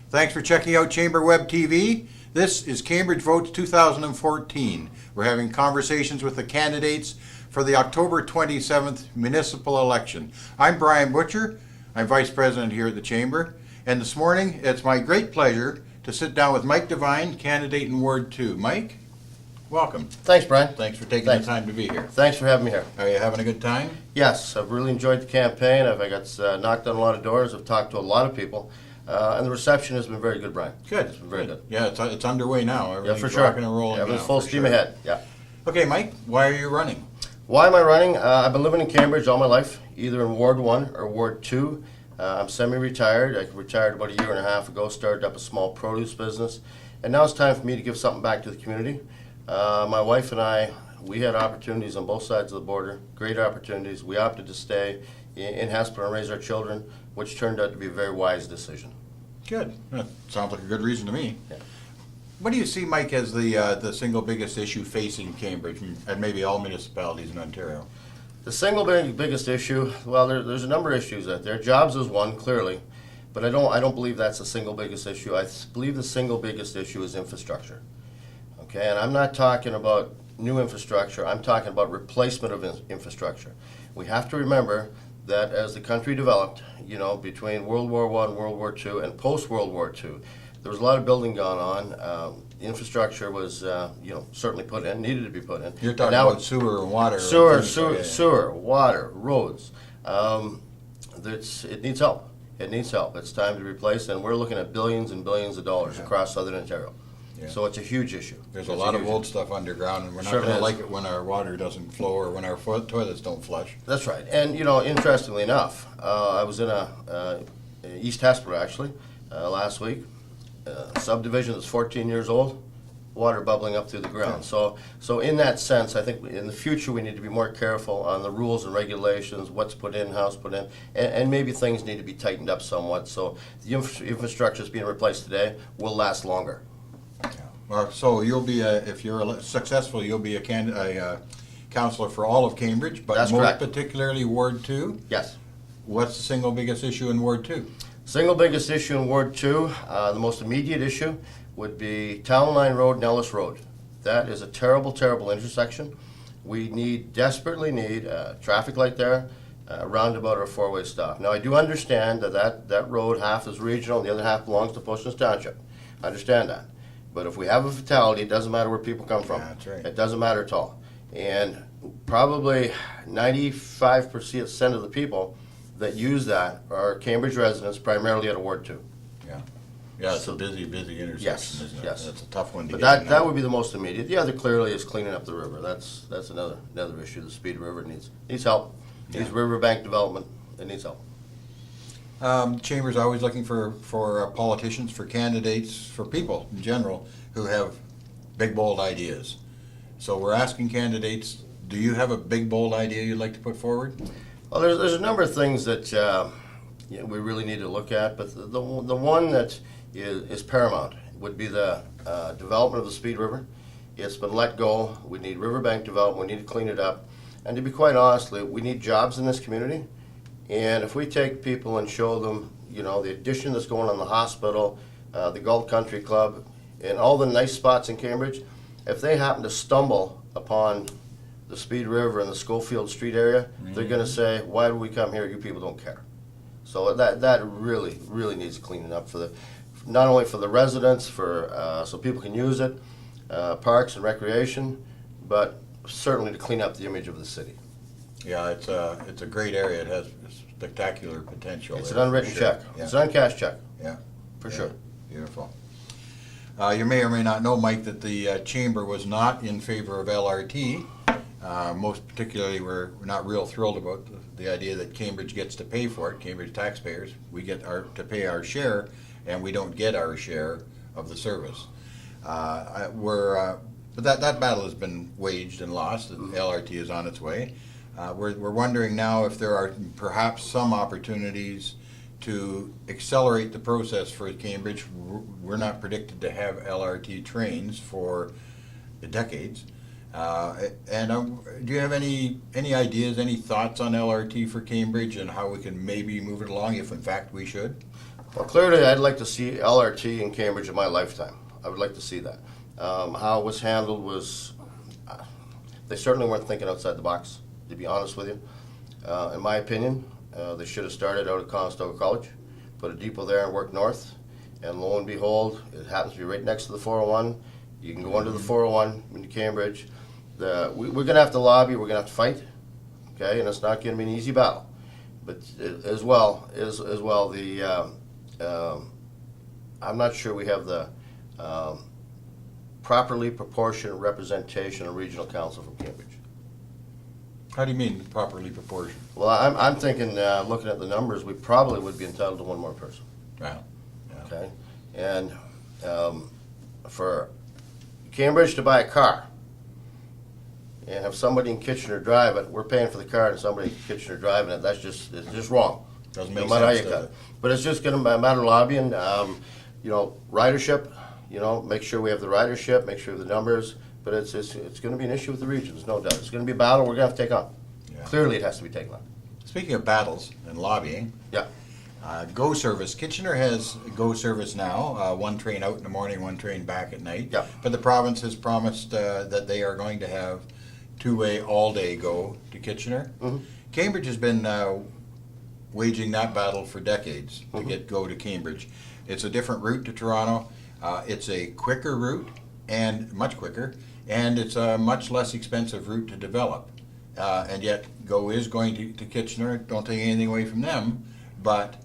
Thanks for checking out Chamber Web TV. This is Cambridge Votes 2014. We're having conversations with the candidates for the October 27th municipal election. I'm Brian Butcher. I'm Vice President here at the Chamber. And this morning, it's my great pleasure to sit down with Mike Devine, candidate in Ward 2. Mike, welcome. Thanks, Brian. Thanks for taking the time to be here. Thanks for having me here. Are you having a good time? Yes, I've really enjoyed the campaign. I got knocked on a lot of doors. I've talked to a lot of people. And the reception has been very good, Brian. Good. It's been very good. Yeah, it's underway now. Yeah, Everything's for sure. rocking and rolling Everything's now, full for steam sure. ahead. Yeah. Okay, Mike, why are you running? Why am I running? I've been living in Cambridge all my life, either in Ward 1 or Ward 2. I'm semi-retired. I retired about a year and a half ago, started up a small produce business. And now it's time for me to give something back to the community. My wife and I, we had opportunities on both sides of the border, great opportunities. We opted to stay in Hesper and raise our children, which turned out to be a very wise decision. Good. That sounds like a good reason to me. Yeah. What do you see, Mike, as the single biggest issue facing Cambridge and maybe all municipalities in Ontario? The single biggest issue, well, there's a number of issues out there. Jobs is one, clearly, but I don't believe that's the single biggest issue. I believe the single biggest issue is infrastructure. Okay, and I'm not talking about new infrastructure. I'm talking about replacement of infrastructure. We have to remember that as the country developed, between World War I, World War II, and post-World War II, there was a lot of building going on. Infrastructure was, certainly put in, needed to be put in. You're talking about sewer and water. Sewer, water, roads. It needs help. It needs help. It's time to replace, and we're looking at billions and billions of dollars across Southern Ontario. Yeah. So it's a huge issue. There's a lot of old stuff underground, and we're not going to like it when our water doesn't flow or when our toilets don't flush. That's right. And, interestingly enough, I was in East Hesper, actually, last week. Subdivision that's 14 years old, water bubbling up through the ground. Yeah. So in that sense, I think in the future we need to be more careful on the rules and regulations, what's put in, how's put in, and maybe things need to be tightened up somewhat. So the infrastructure that's being replaced today will last longer. Well, so you'll be, if you're successful, you'll be a councillor for all of Cambridge, but That's most correct. particularly Ward 2. Yes. What's the single biggest issue in Ward 2? Single biggest issue in Ward 2, the most immediate issue would be Town Line Road and Ellis Road. That is a terrible, terrible intersection. We desperately need a traffic light there, a roundabout or a four-way stop. Now, I do understand that road, half is regional and the other half belongs to Postman's Township. I understand that. But if we have a fatality, it doesn't matter where people come from. Yeah, that's right. It doesn't matter at all. And probably 95% of the people that use that are Cambridge residents, primarily at Ward 2. Yeah, it's a busy intersection, Yes, isn't it? yes. That's a tough one to But get in that now. would be the most immediate. The other clearly is cleaning up the river. That's another issue. The Speed River needs help. Needs riverbank development. It needs help. Chamber's always looking for politicians, for candidates, for people in general who have big, bold ideas. So we're asking candidates, do you have a big, bold idea you'd like to put forward? Well, there's a number of things that we really need to look at, but the one that is paramount would be the development of the Speed River. It's been let go. We need riverbank development. We need to clean it up. And to be quite honest, we need jobs in this community. And if we take people and show them, the addition that's going on in the hospital, the Gulf Country Club, and all the nice spots in Cambridge, if they happen to stumble upon the Speed River and the Schofield Street area, they're going to say, why do we come here? You people don't care. So that really, really needs cleaning up not only for the residents, so people can use it, parks and recreation, but certainly to clean up the image of the city. Yeah, it's a great area. It has spectacular potential. It's an unwritten check. Yeah. It's an uncashed check. Yeah. For sure. Beautiful. You may or may not know, Mike, that the Chamber was not in favor of LRT. Most particularly, we're not real thrilled about the idea that Cambridge gets to pay for it. Cambridge taxpayers, we get to pay our share, and we don't get our share of the service. But that battle has been waged and lost, and LRT is on its way. We're wondering now if there are perhaps some opportunities to accelerate the process for Cambridge. We're not predicted to have LRT trains for decades. Do you have any ideas, any thoughts on LRT for Cambridge and how we can maybe move it along if in fact we should? Well, clearly, I'd like to see LRT in Cambridge in my lifetime. I would like to see that. How it was handled was, they certainly weren't thinking outside the box, to be honest with you. In my opinion, they should have started out at Conestoga College, put a depot there and worked north, and lo and behold, it happens to be right next to the 401. You can go under the 401 into Cambridge. We're going to have to lobby, we're going to have to fight, okay, and it's not going to be an easy battle. But I'm not sure we have the properly proportioned representation of regional council from Cambridge. How do you mean properly proportioned? Well, I'm thinking, looking at the numbers, we probably would be entitled to one more person. Wow. Yeah. Okay, and for Cambridge to buy a car and have somebody in Kitchener drive it, we're paying for the car and somebody in Kitchener driving it. It's just wrong. Doesn't make no matter sense, how you cut does it. But it's just going to be a matter of lobbying. Ridership. Make sure we have the ridership. Make sure the numbers. But it's going to be an issue with the regions, no doubt. It's going to be a battle we're going to have to take on. Yeah. Clearly, it has to be taken on. Speaking of battles and lobbying, Yeah. GO service. Kitchener has GO service now, one train out in the morning, one train back at night. Yeah. But the province has promised that they are going to have two-way all-day GO to Kitchener. Mm-hmm. Cambridge has been waging that battle for decades to get GO to Cambridge. It's a different route to Toronto. It's a quicker route, and much quicker, and it's a much less expensive route to develop. And yet GO is going to Kitchener. Don't take anything away from them, but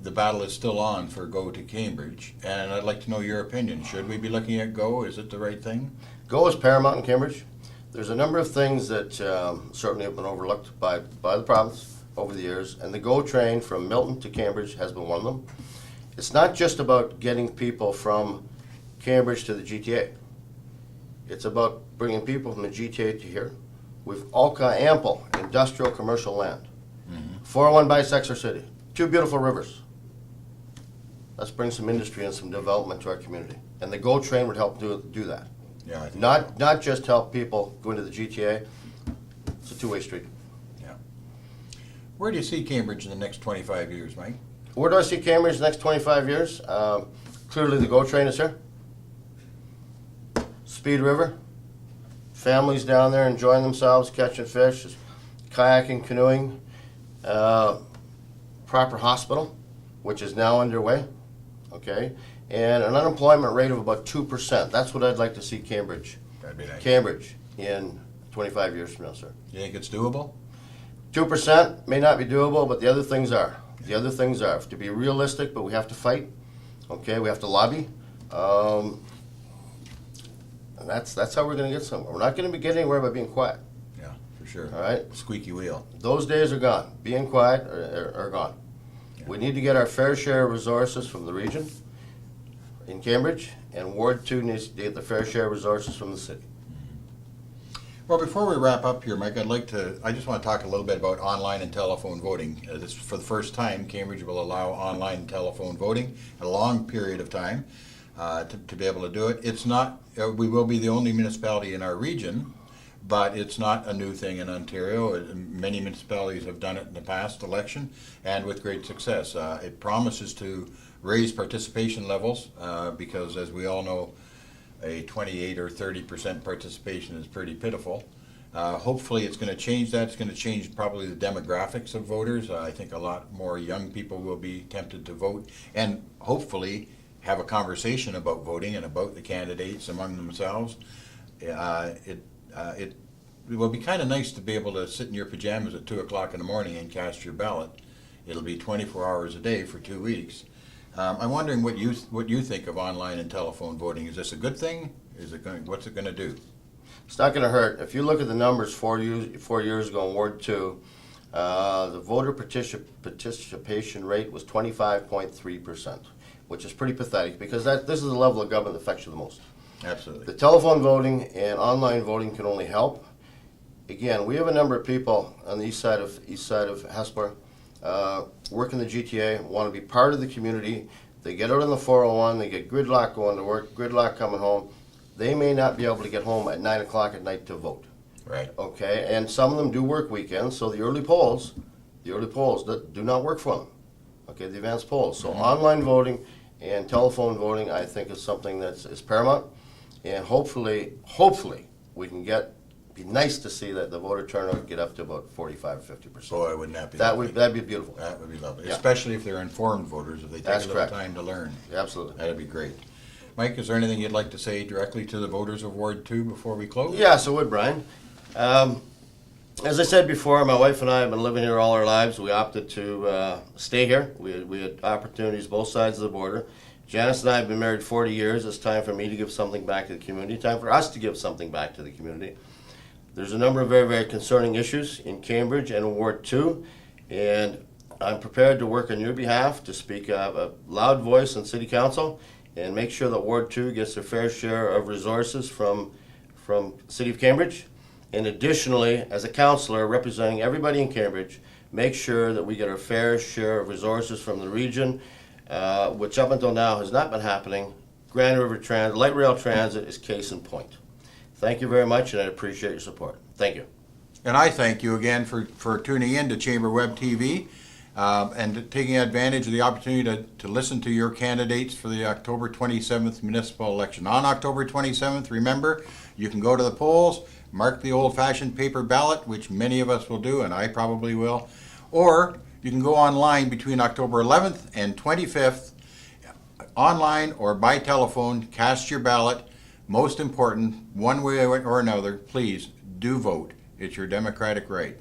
the battle is still on for GO to Cambridge, and I'd like to know your opinion. Should we be looking at GO? Is it the right thing? GO is paramount in Cambridge. There's a number of things that certainly have been overlooked by the province over the years, and the GO train from Milton to Cambridge has been one of them. It's not just about getting people from Cambridge to the GTA. It's about bringing people from the GTA to here. We've all got ample industrial commercial land. 401 bisects our city. Two beautiful rivers. Let's bring some industry and some development to our community. And the GO train would help do that. Yeah, I think Not just help people go into the GTA. It's a two-way street. yeah. Where do you see Cambridge in the next 25 years, Mike? Where do I see Cambridge in the next 25 years? Clearly the GO train is here. Speed River. Families down there enjoying themselves, catching fish, kayaking, canoeing. Proper hospital, which is now underway. Okay? And an unemployment rate of about 2%. That's what I'd like to see Cambridge. That'd be nice. Cambridge in 25 years from now, sir. You think it's doable? 2% may not be doable, but the other things are. The other things are. To be realistic, but we have to fight. Okay, we have to lobby. And that's how we're going to get somewhere. We're not going to be getting anywhere by being quiet. Yeah, for sure. All right? Squeaky wheel. Those days are gone. Being quiet are gone. Yeah. We need to get our fair share of resources from the region in Cambridge, and Ward 2 needs to get the fair share of resources from the city. Well, before we wrap up here, Mike, I just want to talk a little bit about online and telephone voting. This for the first time, Cambridge will allow online and telephone voting a long period of time to be able to do it. It's not, we will be the only municipality in our region, but it's not a new thing in Ontario. Many municipalities have done it in the past election, and with great success. It promises to raise participation levels because, as we all know, a 28 or 30% participation is pretty pitiful. Hopefully it's going to change that. It's going to change probably the demographics of voters. I think a lot more young people will be tempted to vote, and hopefully have a conversation about voting and about the candidates among themselves. It will be kind of nice to be able to sit in your pajamas at 2 o'clock in the morning and cast your ballot. It'll be 24 hours a day for 2 weeks. I'm wondering what you think of online and telephone voting. Is this a good thing? What's it going to do? It's not going to hurt. If you look at the numbers 4 years ago in Ward 2, the voter participation rate was 25.3%, which is pretty pathetic because this is the level of government that affects you the most. Absolutely. The telephone voting and online voting can only help. Again, we have a number of people on the east side of Hespeler work in the GTA, want to be part of the community. They get out on the 401, they get gridlock going to work, gridlock coming home. They may not be able to get home at 9 o'clock at night to vote. Right. Okay, and some of them do work weekends, so the early polls do not work for them. look at the advanced polls. So online voting and telephone voting, I think, is something is paramount. And hopefully, we can be nice to see that the voter turnout get up to about 45 or 50%. Boy, wouldn't that be That'd be beautiful. That would be lovely, Yeah. especially if they're informed voters, if they take That's a little correct. time to learn. Absolutely. That'd be great. Mike, is there anything you'd like to say directly to the voters of Ward 2 before we close? Yes, I would, Brian. As I said before, my wife and I have been living here all our lives. We opted to stay here. We had opportunities both sides of the border. Janice and I have been married 40 years. It's time for me to give something back to the community. Time for us to give something back to the community. There's a number of very, very concerning issues in Cambridge and in Ward 2, and I'm prepared to work on your behalf to speak a loud voice in City Council and make sure that Ward 2 gets their fair share of resources from City of Cambridge. And additionally, as a councillor representing everybody in Cambridge, make sure that we get our fair share of resources from the region, which up until now has not been happening. Grand River Light Rail Transit is case in point. Thank you very much, and I appreciate your support. Thank you. And I thank you again for tuning in to Chamber Web TV and taking advantage of the opportunity to listen to your candidates for the October 27th municipal election. On October 27th, remember, you can go to the polls, mark the old-fashioned paper ballot, which many of us will do, and I probably will, or you can go online between October 11th and 25th, online or by telephone, cast your ballot. Most important, one way or another, please do vote. It's your democratic right.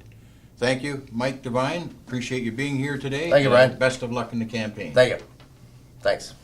Thank you, Mike Devine. Appreciate you being here today. Thank you, Brian. Best of luck in the campaign. Thank you. Thanks.